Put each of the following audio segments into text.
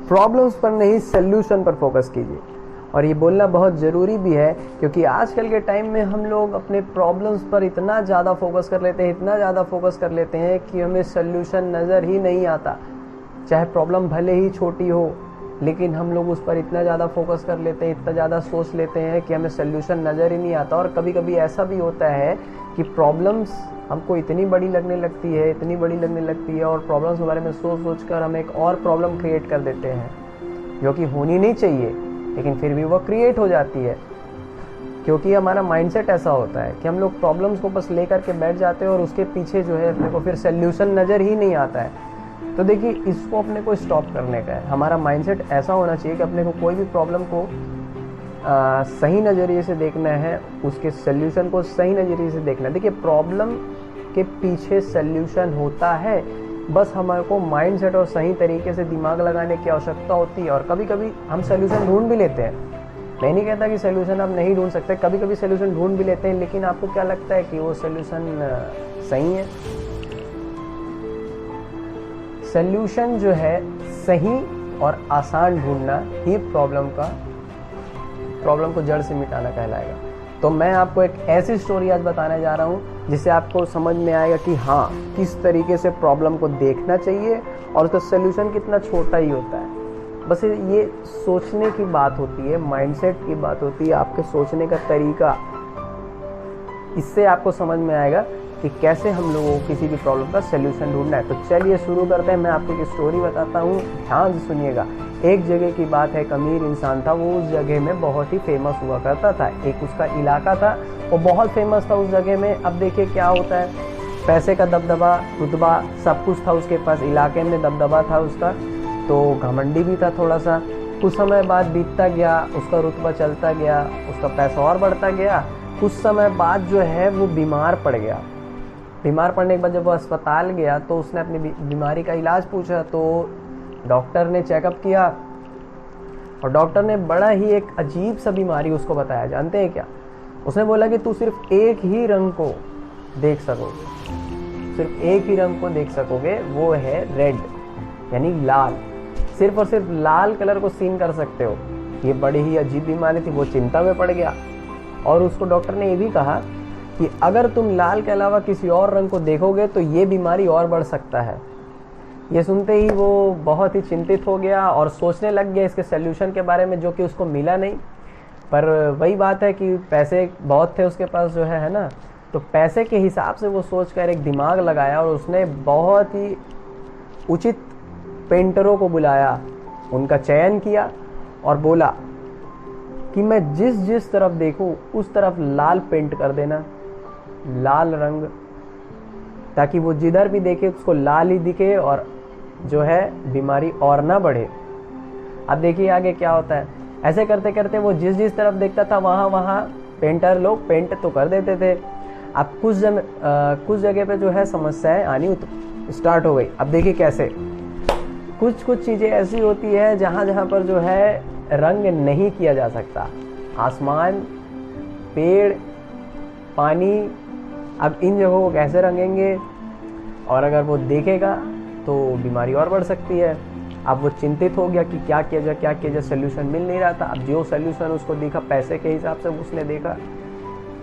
Problems पर नहीं, solution पर फोकस कीजिए। और ये बोलना बहुत ज़रूरी भी है, क्योंकि आजकल के टाइम में हम लोग अपने प्रॉब्लम्स पर इतना ज़्यादा फोकस कर लेते हैं, इतना ज़्यादा फोकस कर लेते हैं कि हमें सल्यूशन नज़र ही नहीं आता। चाहे प्रॉब्लम भले ही छोटी हो, लेकिन हम लोग उस पर इतना ज़्यादा फोकस कर लेते हैं, इतना ज़्यादा सोच लेते हैं कि हमें सल्यूशन नज़र ही नहीं आता। और कभी कभी ऐसा भी होता है कि प्रॉब्लम्स हमको इतनी बड़ी लगने लगती है, इतनी बड़ी लगने लगती है, और प्रॉब्लम्स के बारे में सोच सोच कर हम एक और प्रॉब्लम क्रिएट कर देते हैं जो कि होनी नहीं चाहिए, लेकिन फिर भी वो क्रिएट हो जाती है। क्योंकि हमारा माइंडसेट ऐसा होता है कि हम लोग प्रॉब्लम्स को बस लेकर के बैठ जाते हैं और उसके पीछे जो है अपने को फिर सल्यूशन नज़र ही नहीं आता है। तो देखिए, इसको अपने को स्टॉप करने का है। हमारा माइंडसेट ऐसा होना चाहिए कि अपने को कोई भी प्रॉब्लम को सही नज़रिए से देखना है, उसके सल्यूशन को सही नज़रिए से देखना है। देखिए, प्रॉब्लम के पीछे सल्यूशन होता है, बस हमारे को माइंडसेट और सही तरीके से दिमाग लगाने की आवश्यकता होती है। और कभी कभी हम सल्यूशन ढूंढ भी लेते हैं। मैं नहीं कहता कि सल्यूशन आप नहीं ढूंढ सकते, कभी कभी सल्यूशन ढूंढ भी लेते हैं, लेकिन आपको क्या लगता है कि वो सल्यूशन सही है? सल्यूशन जो है सही और आसान ढूंढना ही प्रॉब्लम को जड़ से मिटाना कहलाएगा। तो मैं आपको एक ऐसी स्टोरी आज बताने जा रहा हूँ जिससे आपको समझ में आएगा कि हाँ, किस तरीके से प्रॉब्लम को देखना चाहिए और उसका सल्यूशन कितना छोटा ही होता है। बस ये सोचने की बात होती है, माइंडसेट की बात होती है, आपके सोचने का तरीका। इससे आपको समझ में आएगा कि कैसे हम लोगों को किसी भी प्रॉब्लम का सल्यूशन ढूंढना है। तो चलिए शुरू करते हैं। मैं आपको एक स्टोरी बताता हूँ, ध्यान से सुनिएगा। एक जगह की बात है, एक अमीर इंसान था, वो उस जगह में बहुत ही फेमस हुआ करता था। एक उसका इलाका था, वो बहुत फेमस था उस जगह में। अब देखिए क्या होता है, पैसे का दबदबा, रुतबा, सब कुछ था उसके पास, इलाके में दबदबा था उसका, तो घमंडी भी था थोड़ा सा। कुछ समय बाद बीतता गया, उसका रुतबा चलता गया, उसका पैसा और बढ़ता गया। कुछ समय बाद जो है वो बीमार पड़ गया। बीमार पड़ने के बाद जब वो अस्पताल गया तो उसने अपनी बीमारी का इलाज पूछा। तो डॉक्टर ने चेकअप किया और डॉक्टर ने बड़ा ही एक अजीब सा बीमारी उसको बताया। जानते हैं क्या? उसने बोला कि तू सिर्फ एक ही रंग को देख सकोगे, सिर्फ एक ही रंग को देख सकोगे, वो है रेड, यानी लाल। सिर्फ और सिर्फ लाल कलर को सीन कर सकते हो। ये बड़ी ही अजीब बीमारी थी। वो चिंता में पड़ गया और उसको डॉक्टर ने ये भी कहा कि अगर तुम लाल के अलावा किसी और रंग को देखोगे तो ये बीमारी और बढ़ सकता है। ये सुनते ही वो बहुत ही चिंतित हो गया और सोचने लग गया इसके सल्यूशन के बारे में, जो कि उसको मिला नहीं। पर वही बात है कि पैसे बहुत थे उसके पास जो है ना, तो पैसे के हिसाब से वो सोचकर एक दिमाग लगाया और उसने बहुत ही उचित पेंटरों को बुलाया, उनका चयन किया और बोला कि मैं जिस जिस तरफ देखूं उस तरफ लाल पेंट कर देना, लाल रंग, ताकि वो जिधर भी देखे उसको लाल ही दिखे और जो है बीमारी और ना बढ़े। अब देखिए आगे क्या होता है। ऐसे करते करते वो जिस जिस तरफ देखता था वहाँ पेंटर लोग पेंट तो कर देते थे। अब कुछ जगह पे जो है समस्याएं आनी स्टार्ट हो गई। अब देखिए कैसे कुछ चीज़ें ऐसी होती है जहाँ पर जो है रंग नहीं किया जा सकता। आसमान, पेड़, पानी, अब इन जगहों को कैसे रंगेंगे? और अगर वो देखेगा तो बीमारी और बढ़ सकती है। अब वो चिंतित हो गया कि क्या किया जाए, सल्यूशन मिल नहीं रहा था। अब जो सल्यूशन उसको दिखा पैसे के हिसाब से उसने देखा।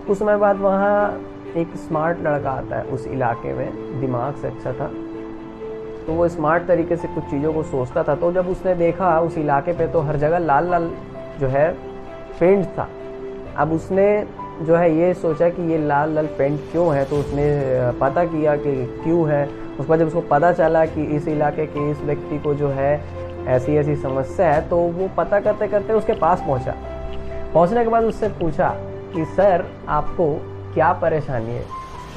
कुछ समय बाद वहाँ एक स्मार्ट लड़का आता है उस इलाके में, दिमाग से अच्छा था, तो वो स्मार्ट तरीके से कुछ चीज़ों को सोचता था। तो जब उसने देखा उस इलाके पे तो हर जगह लाल लाल जो है पेंट था। अब उसने जो है ये सोचा कि ये लाल लाल पेंट क्यों है, तो उसने पता किया कि क्यों है। उसके बाद जब उसको पता चला कि इस इलाके के इस व्यक्ति को जो है ऐसी ऐसी समस्या है, तो वो पता करते करते उसके पास पहुंचा। पहुंचने के बाद उससे पूछा कि सर आपको क्या परेशानी है?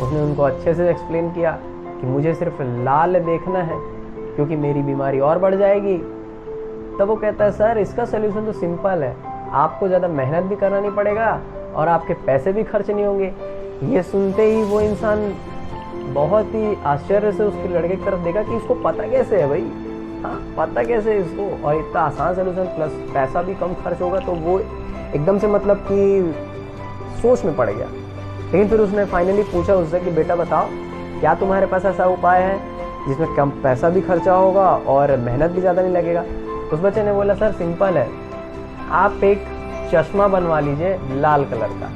उसने उनको अच्छे से एक्सप्लेन किया कि मुझे सिर्फ लाल देखना है क्योंकि मेरी बीमारी और बढ़ जाएगी। तब वो कहता है सर इसका सलूशन तो सिंपल है, आपको ज़्यादा मेहनत भी करना नहीं पड़ेगा और आपके पैसे भी खर्च नहीं होंगे। ये सुनते ही वो इंसान बहुत ही आश्चर्य से उसके लड़के की तरफ देखा कि इसको पता कैसे है भाई, हाँ पता कैसे है इसको, और इतना आसान सलूशन प्लस पैसा भी कम खर्च होगा। तो वो एकदम से मतलब कि सोच में पड़ गया। लेकिन फिर उसने फाइनली पूछा उससे कि बेटा बताओ क्या तुम्हारे पास ऐसा उपाय है जिसमें कम पैसा भी खर्चा होगा और मेहनत भी ज़्यादा नहीं लगेगा? उस बच्चे ने बोला सर सिंपल है, आप एक चश्मा बनवा लीजिए लाल कलर का।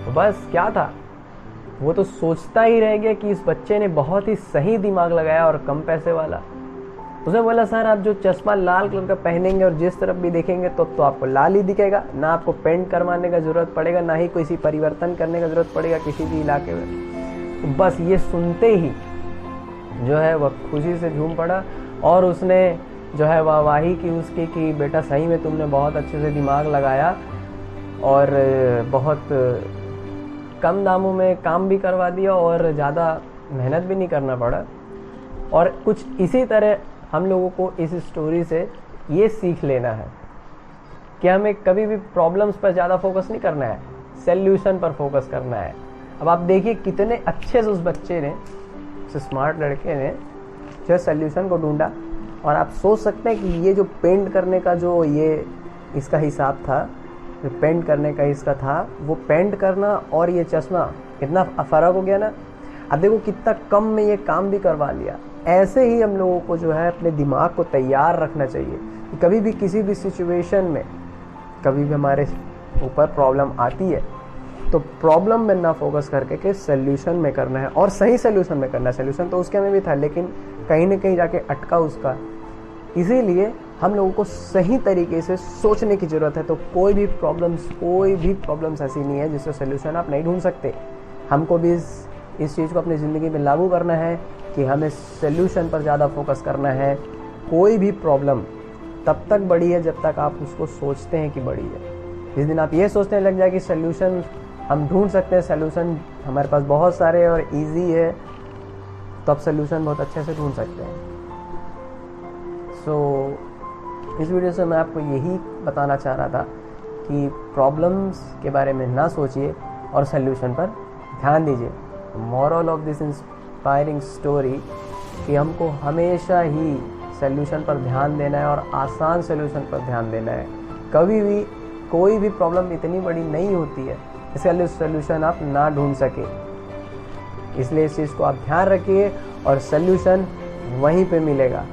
तो बस क्या था, वो तो सोचता ही रह गया कि इस बच्चे ने बहुत ही सही दिमाग लगाया और कम पैसे वाला। उसने बोला सर आप जो चश्मा लाल कलर का पहनेंगे और जिस तरफ भी देखेंगे तो आपको लाल ही दिखेगा, ना आपको पेंट करवाने का ज़रूरत पड़ेगा, ना ही किसी परिवर्तन करने का ज़रूरत पड़ेगा किसी भी इलाके में। तो बस ये सुनते ही जो है वह खुशी से झूम पड़ा और उसने जो है वाहवाही की उसकी कि बेटा सही में तुमने बहुत अच्छे से दिमाग लगाया और बहुत कम दामों में काम भी करवा दिया और ज़्यादा मेहनत भी नहीं करना पड़ा। और कुछ इसी तरह हम लोगों को इस स्टोरी से ये सीख लेना है कि हमें कभी भी प्रॉब्लम्स पर ज़्यादा फोकस नहीं करना है, सल्यूशन पर फोकस करना है। अब आप देखिए कितने अच्छे से उस बच्चे ने, उस स्मार्ट लड़के ने जो सल्यूशन को ढूंढा। और आप सोच सकते हैं कि ये जो पेंट करने का जो ये इसका हिसाब था, जो पेंट करने का इसका था, वो पेंट करना और ये चश्मा कितना फ़र्क हो गया ना। अब देखो कितना कम में ये काम भी करवा लिया। ऐसे ही हम लोगों को जो है अपने दिमाग को तैयार रखना चाहिए कि कभी भी किसी भी सिचुएशन में कभी भी हमारे ऊपर प्रॉब्लम आती है तो प्रॉब्लम में ना फोकस करके कि सल्यूशन में करना है और सही सल्यूशन में करना है। सल्यूशन तो उसके में भी था लेकिन कहीं ना कहीं जाके अटका उसका। इसीलिए हम लोगों को सही तरीके से सोचने की ज़रूरत है। तो कोई भी प्रॉब्लम्स ऐसी नहीं है जिससे सल्यूशन आप नहीं ढूंढ सकते। हमको भी इस चीज़ को अपनी ज़िंदगी में लागू करना है कि हमें सल्यूशन पर ज़्यादा फोकस करना है। कोई भी प्रॉब्लम तब तक बड़ी है जब तक आप उसको सोचते हैं कि बड़ी है। जिस दिन आप ये सोचने लग जाए कि सल्यूशन हम ढूंढ सकते हैं, सल्यूशन हमारे पास बहुत सारे और इजी है, तो आप सल्यूशन बहुत अच्छे से ढूंढ सकते हैं। इस वीडियो से मैं आपको यही बताना चाह रहा था कि प्रॉब्लम्स के बारे में ना सोचिए और सल्यूशन पर ध्यान दीजिए। Moral of this inspiring story कि हमको हमेशा ही सल्यूशन पर ध्यान देना है और आसान सल्यूशन पर ध्यान देना है। कभी भी कोई भी प्रॉब्लम इतनी बड़ी नहीं होती है इसका लिए सल्यूशन आप ना ढूंढ सके। इसलिए इस चीज़ को आप ध्यान रखिए और सल्यूशन वहीं पे मिलेगा।